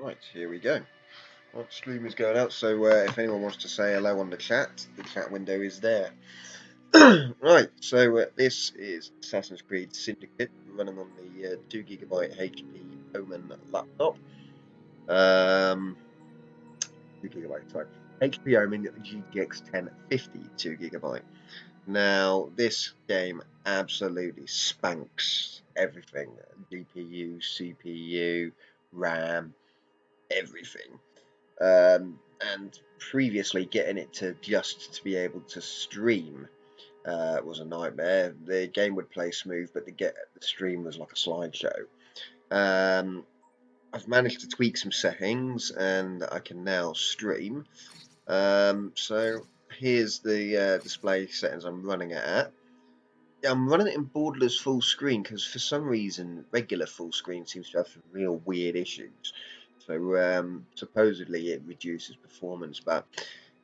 Right, here we go. Right, stream is going out, so if anyone wants to say hello on the chat window is there. Right, so this is Assassin's Creed Syndicate, running on the 2GB HP Omen laptop. 2GB, sorry. HP Omen GTX 1050 2GB. Now, this game absolutely spanks everything. GPU, CPU, RAM, everything. And previously getting it to be able to stream was a nightmare. The game would play smooth, but the stream was like a slideshow. I've managed to tweak some settings, and I can now stream. So here's the display settings I'm running it at. I'm running it in borderless full screen because for some reason regular full screen seems to have some real weird issues. So supposedly it reduces performance, but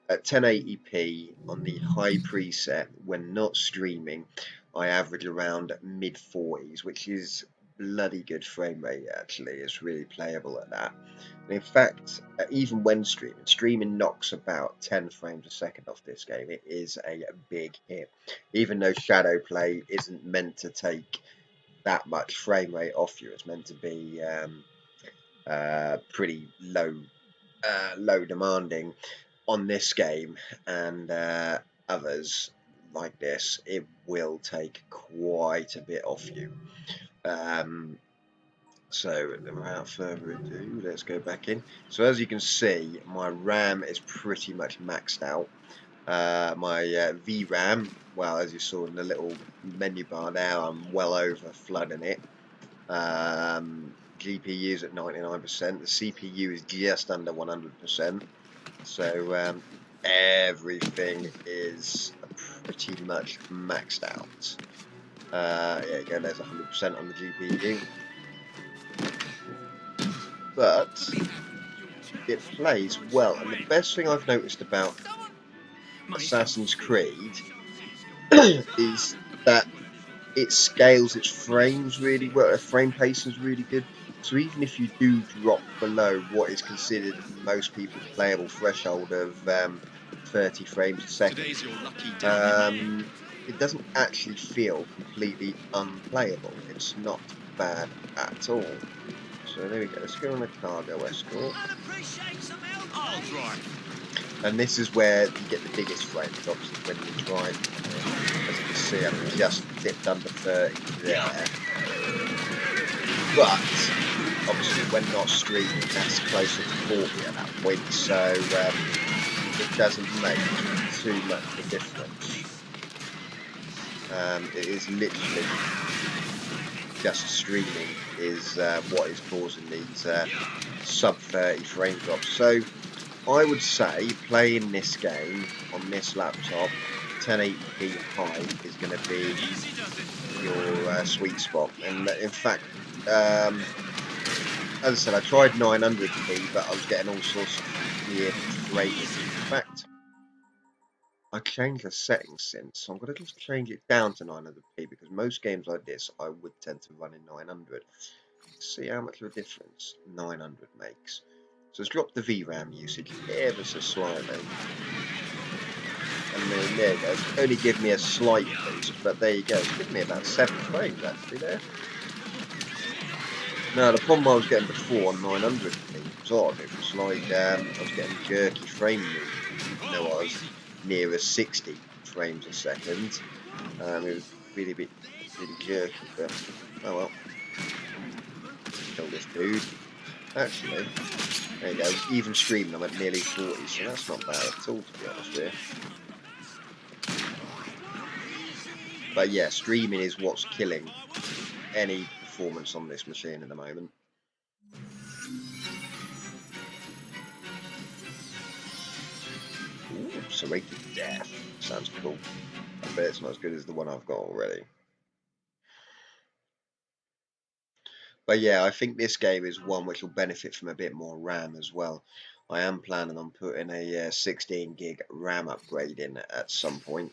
at 1080p on the high preset, when not streaming, I average around mid 40s, which is bloody good frame rate. Actually, it's really playable at that. And in fact, even when streaming knocks about 10 frames a second off this game. It is a big hit, even though Shadow Play isn't meant to take that much frame rate off you. It's meant to be pretty low demanding. On this game and others like this, it will take quite a bit off you. So without further ado, let's go back in. So as you can see, my RAM is pretty much maxed out. My VRAM, well, as you saw in the little menu bar there, I'm well over flooding it. GPU is at 99%. The CPU is just under 100%. So everything is pretty much maxed out. Yeah, again, there's 100% on the GPU. But it plays well, and the best thing I've noticed about Assassin's Creed is that it scales its frames really well. Frame pacing is really good. So even if you do drop below what is considered most people's playable threshold of 30 frames a second, it doesn't actually feel completely unplayable. It's not bad at all. So there we go. Let's go on a cargo escort. And this is where you get the biggest frames, obviously, when you drive. As you can see, I've just dipped under 30 there. But obviously, when not streaming, that's closer to 40 at that point. So it doesn't make too much of a difference. It is literally just streaming is what is causing these sub 30 frame drops. So I would say playing this game on this laptop, 1080p high is going to be your sweet spot. And in fact, as I said, I tried 900p, but I was getting all sorts of weird ratings. In fact, I changed the settings since, so I'm going to just change it down to 900p because most games like this I would tend to run in 900. See how much of a difference 900 makes. So let's drop the VRAM usage ever so slightly. And then there you go. It's only give me a slight boost, but there you go. It's given me about 7 frames actually there. Now the problem I was getting before on 900p was odd. It was like I was getting jerky frame movement. No, I was nearer 60 frames a second. It was really jerky, but oh well. Kill this dude. Actually, there you go. Even streaming, I'm at nearly 40, so that's not bad at all, to be honest with you. But yeah, streaming is what's killing any performance on this machine at the moment. Ooh, Serrated Death. Sounds cool. I bet it's not as good as the one I've got already. But yeah, I think this game is one which will benefit from a bit more RAM as well. I am planning on putting a 16 gig RAM upgrade in at some point,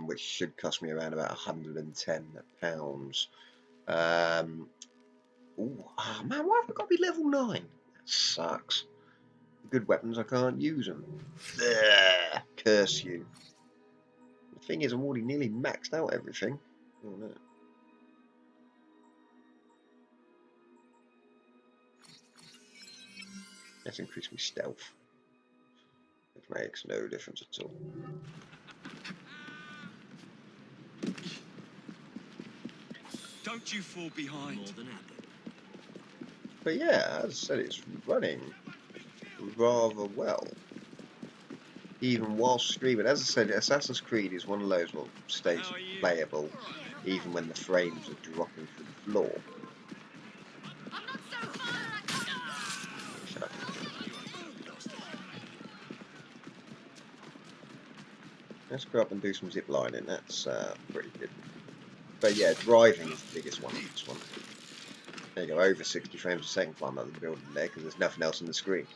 which should cost me around about £110. Ooh, oh man, why have I got to be level 9? Sucks. Good weapons, I can't use them. Ugh, curse you. The thing is, I'm already nearly maxed out everything. Oh no. Let's increase my stealth. Which makes no difference at all. Don't you fall behind. But yeah, as I said, it's running rather well. Even while streaming. As I said, Assassin's Creed is one of those that stays playable even when the frames are dropping through the floor. Shut up. Let's go up and do some zip lining. That's pretty good. But yeah, driving is the biggest one on this one. There you go, over 60 frames a second climb up the building there because there's nothing else on the screen.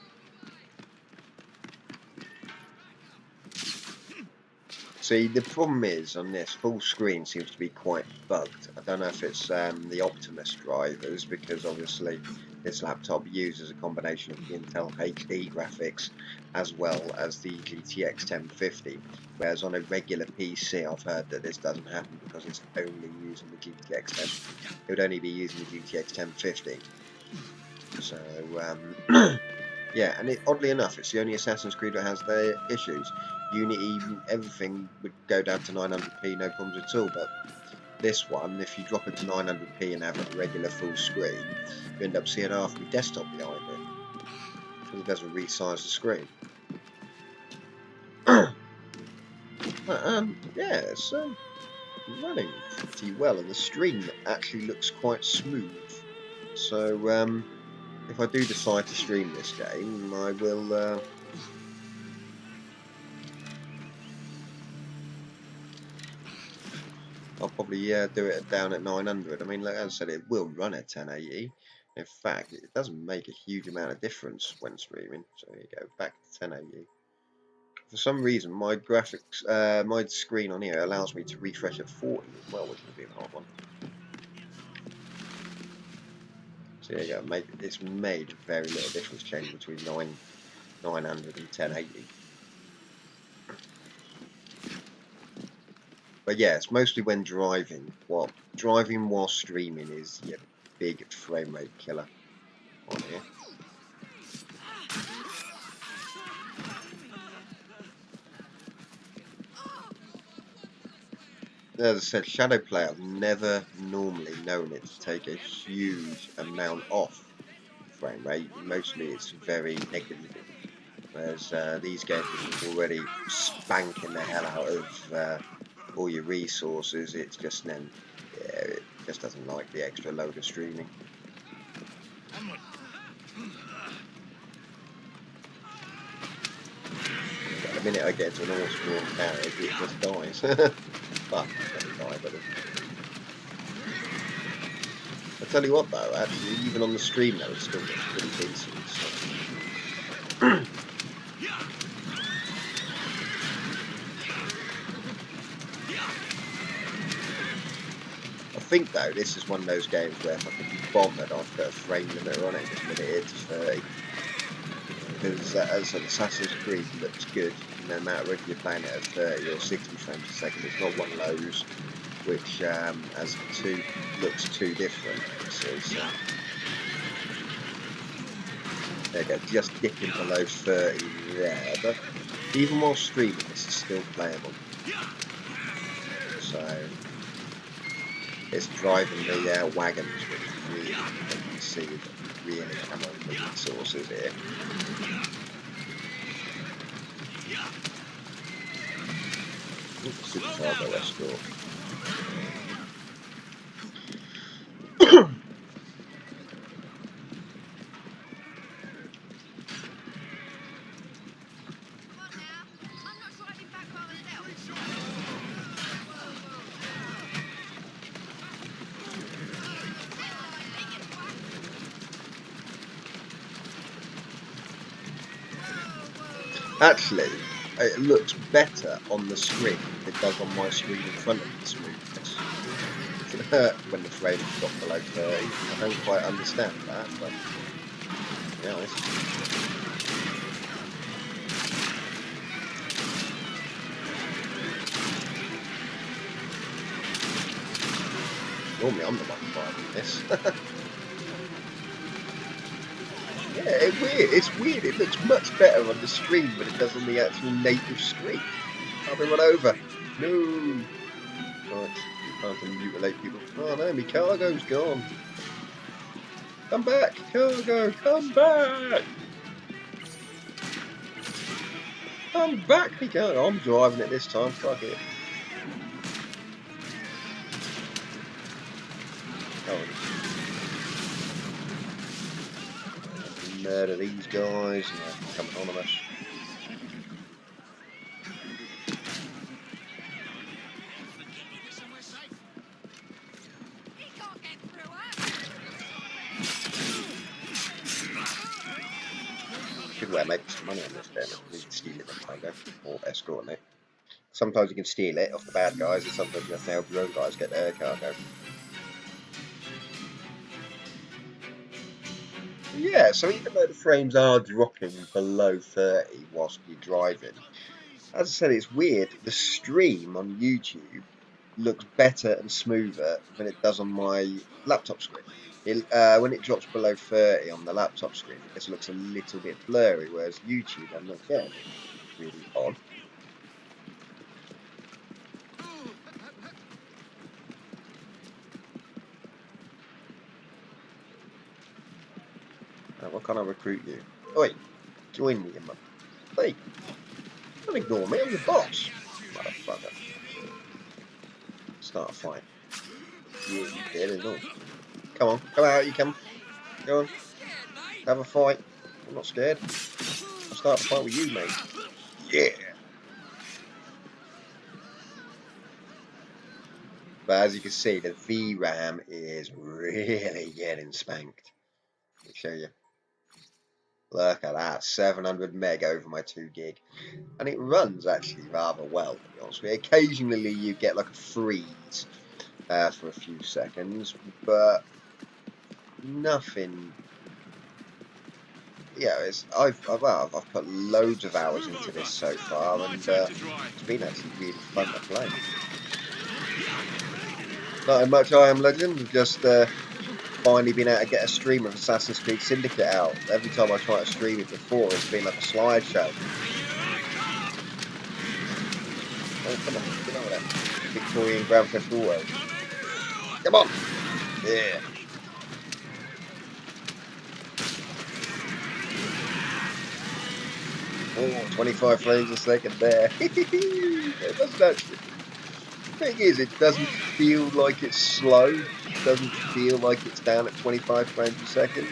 See, the problem is on this, full screen seems to be quite bugged. I don't know if it's the Optimus drivers, because obviously this laptop uses a combination of the Intel HD graphics as well as the GTX 1050, whereas on a regular PC I've heard that this doesn't happen because it's only using the GTX 10. It would only be using the GTX 1050. So, yeah, and oddly enough, it's the only Assassin's Creed that has their issues. Unity, everything would go down to 900p, no problems at all, but this one, if you drop it to 900p and have a regular full screen, you end up seeing half my desktop behind it, because it doesn't resize the screen. But, yeah, it's running pretty well, and the stream actually looks quite smooth. So, if I do decide to stream this game, I will... I'll probably do it down at 900. I mean, like I said, it will run at 1080. In fact, it doesn't make a huge amount of difference when streaming. So there you go, back to 1080. For some reason, my graphics, my screen on here allows me to refresh at 40 as well, which would be an odd one. So there you go, it's made very little difference changing between 900 and 1080. But yeah, it's mostly when driving. Driving while streaming is your big frame rate killer on here. As I said, Shadow Play, I've never normally known it to take a huge amount off frame rate. Mostly it's very negligible. Whereas these games are already spanking the hell out of all your resources. It's just then, yeah, it just doesn't like the extra load of streaming. The minute I get into an all-spawn carriage, it just dies. Well, it doesn't die, but I tell you what though, actually, even on the stream though, it still looks pretty decent. So. I think though, this is one of those games where if I could be bothered, I'd put a frame limiter on it, just limit it to 30. Because as an Assassin's Creed looks good, no matter if you're playing it at 30 or 60 frames a second. It's not one of those which looks too different. There you go, just dipping below 30 there, but even while streaming, this is still playable. So it's driving the wagons, which really, you can see, really come on the resources here. Super cargo escort. Actually, it looks better on the screen than it does on my screen in front of the smoothness. When the frames drop below 30. I don't quite understand that, but be honest. Normally I'm the one driving this. Yeah, it's weird. It looks much better on the screen than it does on the actual native screen. I'll be run over. No. Right, time to mutilate people. Oh no, my cargo's gone. Come back, cargo, come back! Come back, me cargo. I'm driving it this time, fuck it. Oh, murder these guys and they become anonymous. Good way to make some money on this damage. You can steal it from cargo or escorting it. Sometimes you can steal it off the bad guys, and sometimes you have to help your own guys get their cargo. Yeah, so even though the frames are dropping below 30 whilst you're driving, as I said, it's weird. The stream on YouTube looks better and smoother than it does on my laptop screen. When it drops below 30 on the laptop screen, it just looks a little bit blurry, whereas YouTube, I'm not getting it. Really odd. What can I recruit you? Oi, join me, you mum. Hey, don't ignore me, I'm your boss. Motherfucker. Start a fight. Yeah, you did it all. Come on, come out, you come. Go on, have a fight. I'm not scared. I'll start a fight with you, mate. Yeah. But as you can see, the VRAM is really getting spanked. Let me show you. Look at that, 700 meg over my 2 gig. And it runs actually rather well, to be honest with you. Occasionally you get like a freeze for a few seconds, but nothing. Yeah, I've put loads of hours into this so far, and it's been actually really fun to play. Not much I Am Legend, I've just finally been able to get a stream of Assassin's Creed Syndicate out. Every time I try to stream it before, it's been like a slideshow. Oh, come on, get over there. Victorian Grand Theft Auto. Come on! Yeah. Oh, 25 frames a second there. It doesn't actually. The thing is, it doesn't feel like it's slow. It doesn't feel like it's down at 25 frames a second.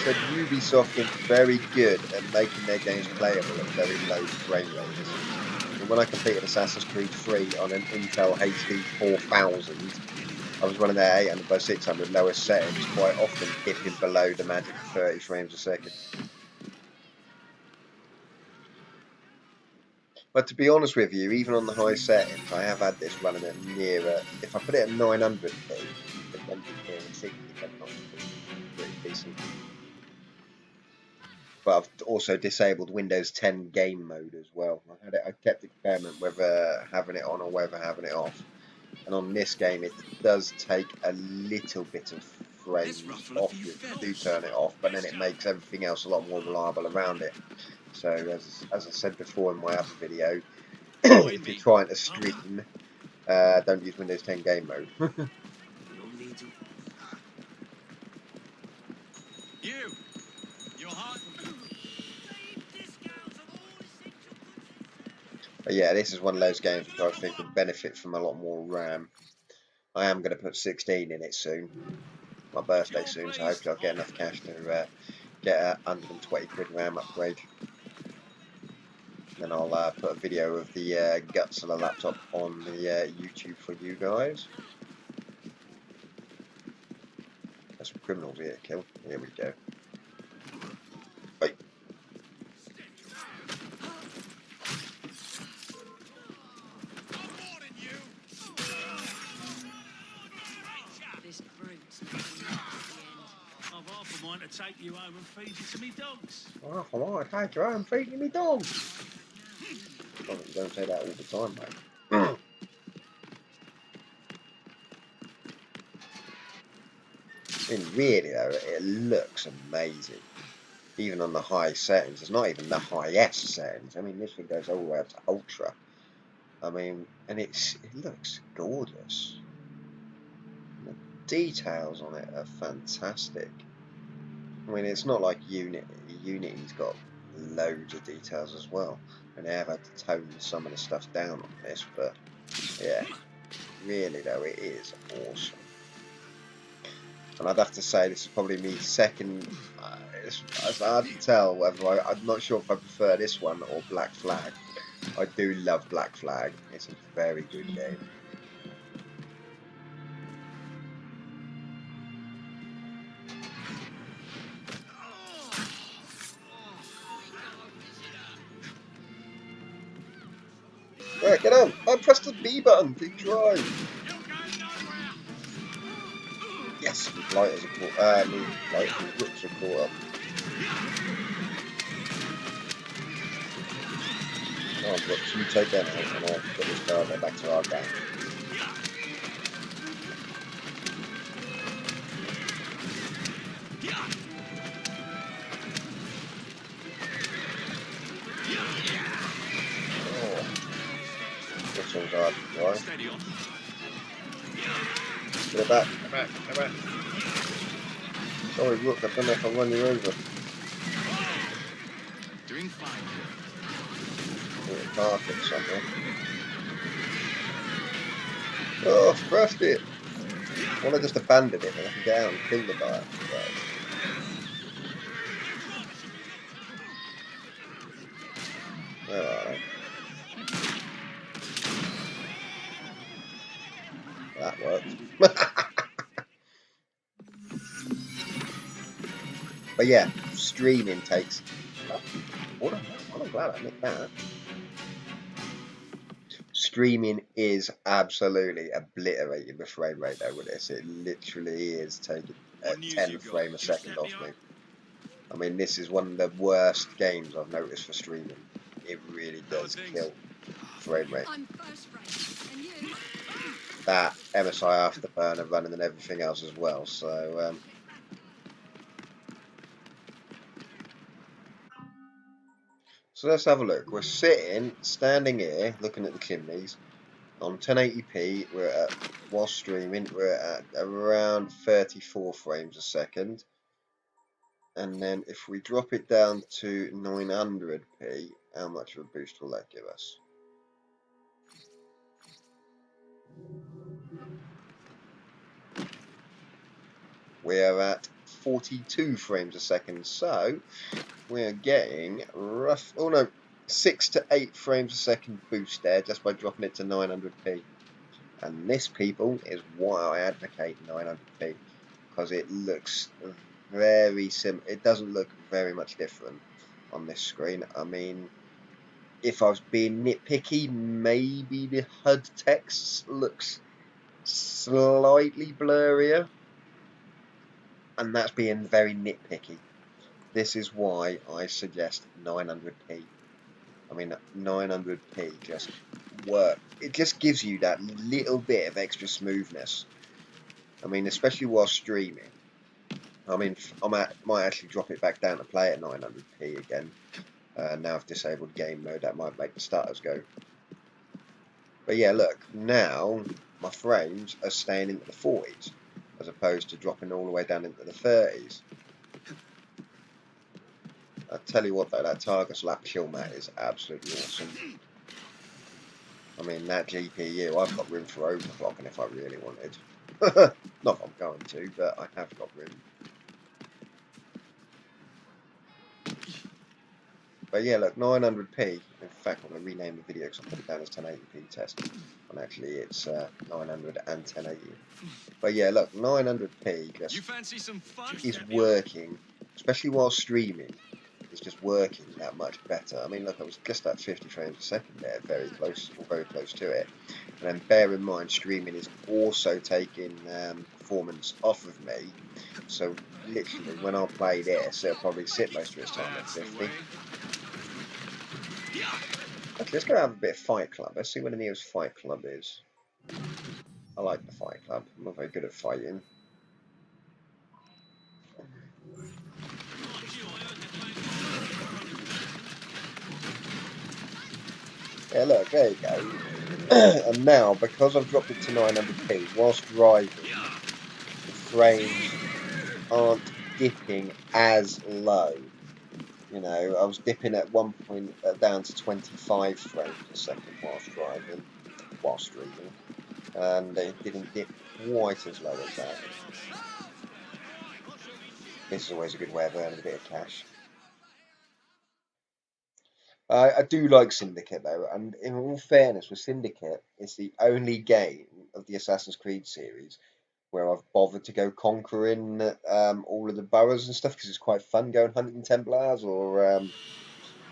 So Ubisoft are very good at making their games playable at very low frame rates. And when I completed Assassin's Creed 3 on an Intel HD 4000, I was running at 800 by 600 lowest settings, quite often dipping below the magic of 30 frames a second. But to be honest with you, even on the high settings, I have had this running at nearer. If I put it at 900p, it runs at nearer 60, but not pretty decent. But I've also disabled Windows 10 game mode as well. I kept experimenting whether having it on or whether having it off. And on this game, it does take a little bit of frames off you if you do turn it off, but then it makes everything else a lot more reliable around it. So as I said before in my other video, if you're trying to stream, don't use Windows 10 game mode. But yeah, this is one of those games which I think would benefit from a lot more RAM. I am going to put 16 in it soon. My birthday soon, so hopefully I'll get enough cash to get a 120 quid RAM upgrade. Then I'll put a video of the guts of the laptop on the YouTube for you guys. There's some criminals here to kill. Here we go. Right. take you home and feed you to me dogs. Oh, I might take you home and feed me dogs. Oh, you don't say that all the time, mate. I mean, really though, it looks amazing. Even on the high settings, it's not even the highest settings. I mean, this thing goes all the way up to ultra. I mean, and it looks gorgeous. The details on it are fantastic. I mean, it's not like Unity. Unity's got loads of details as well, and they have had to tone some of the stuff down on this. But yeah, really though, it is awesome. And I'd have to say this is probably me second. It's hard to tell whether I'm not sure if I prefer this one or Black Flag. I do love Black Flag. It's a very good game. Right, get on! I pressed the B button to drive. Yes, me lighters are caught. Me grips are caught up. Oh, Brooks, you take them out, and I'll put this car back to our gang. Oh, this one's hard to drive. Steady on. Get it back, get it back, get it back. Sorry, Rook, I don't know if I'll run you over. Doing fine. Get a park it somewhere. Oh, I've crashed it. I want to just abandon it and I can get out and kill the guy. Right. Where are they? That worked. But yeah, streaming takes. Well, I'm glad I nicked that. Streaming is absolutely obliterating the frame rate though with this. It literally is taking a 10 frame a second off me. I mean, this is one of the worst games I've noticed for streaming. It really does kill frame rate. That MSI Afterburner running and everything else as well. So let's have a look. We're standing here, looking at the chimneys on 1080p. While streaming, we're at around 34 frames a second. And then if we drop it down to 900p, how much of a boost will that give us? We are at 42 frames a second, so we're getting 6 to 8 frames a second boost there just by dropping it to 900p. And this, people, is why I advocate 900p, because it looks very sim. It doesn't look very much different on this screen. I mean, if I was being nitpicky, maybe the HUD text looks slightly blurrier, and that's being very nitpicky. This is why I suggest 900p. I mean, 900p just work. It just gives you that little bit of extra smoothness. I mean, especially while streaming. I mean, might actually drop it back down to play at 900p again. Now I've disabled game mode, that might make the stutters go. But yeah, look, now my frames are staying into the 40s, as opposed to dropping all the way down into the 30s. I tell you what though, that Targus lap kill mat is absolutely awesome. I mean, that GPU, I've got room for overclocking if I really wanted. Not that I'm going to, but I have got room. But yeah, look, 900p. In fact, I'm going to rename the video because I put it down as 1080p test. And actually, it's 900 and 1080. But yeah, look, 900p just is working, especially while streaming. It's just working that much better. I mean, look, I was just at 50 frames a second there, very close to it. And then bear in mind, streaming is also taking performance off of me. So literally, when I play this, it'll probably sit most of its time at That's the 50. way. Okay, let's go have a bit of Fight Club. Let's see what the nearest Fight Club is. I like the Fight Club. I'm not very good at fighting. Yeah, look, there you go. And now, because I've dropped it to 900p, whilst driving, the frames aren't dipping as low. You know, I was dipping at one point down to 25 frames a second whilst driving, whilst streaming, and it didn't dip quite as low as that. This is always a good way of earning a bit of cash. I do like Syndicate though, and in all fairness, with Syndicate, it's the only game of the Assassin's Creed series where I've bothered to go conquering all of the boroughs and stuff because it's quite fun going hunting Templars or you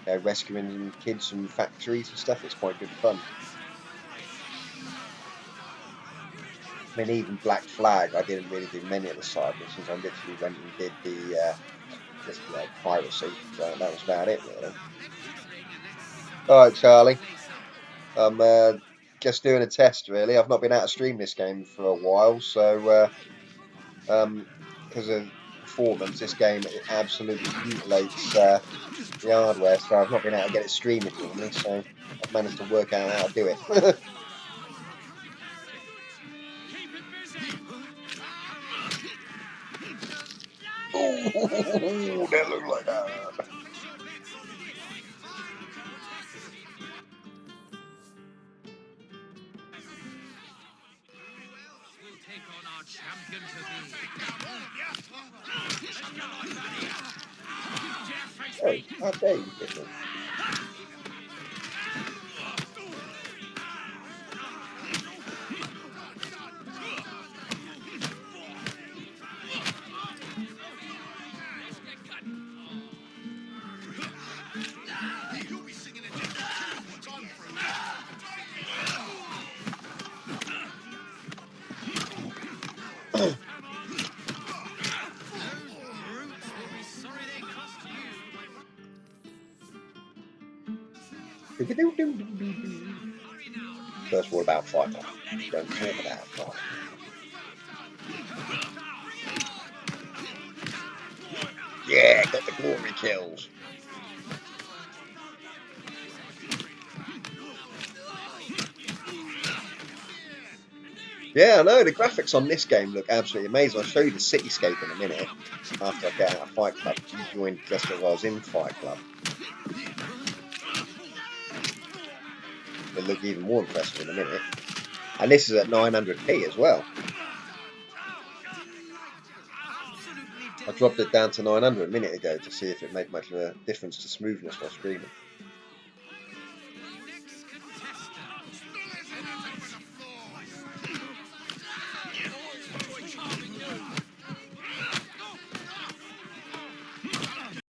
know, rescuing kids from factories and stuff. It's quite good fun. I mean, even Black Flag, I didn't really do many of the side missions. I literally went and did the just piracy. So that was about it, really. All right, Charlie. I'm just doing a test, really. I've not been able to stream this game for a while, so because of performance, this game it absolutely mutilates the hardware. So I've not been able to get it streaming normally. So I've managed to work out how to do it. Ooh, that looks like that. Take on our champion to Oh, how dare you hit me? First rule about Fight Club: don't talk about Fight. Yeah, got the glory kills. Yeah, I know the graphics on this game look absolutely amazing. I'll show you the cityscape in a minute after I get out of Fight Club. You joined just as I was in Fight Club. It'll look even more impressive in a minute. And this is at 900p as well. I dropped it down to 900 a minute ago to see if it made much of a difference to smoothness while streaming.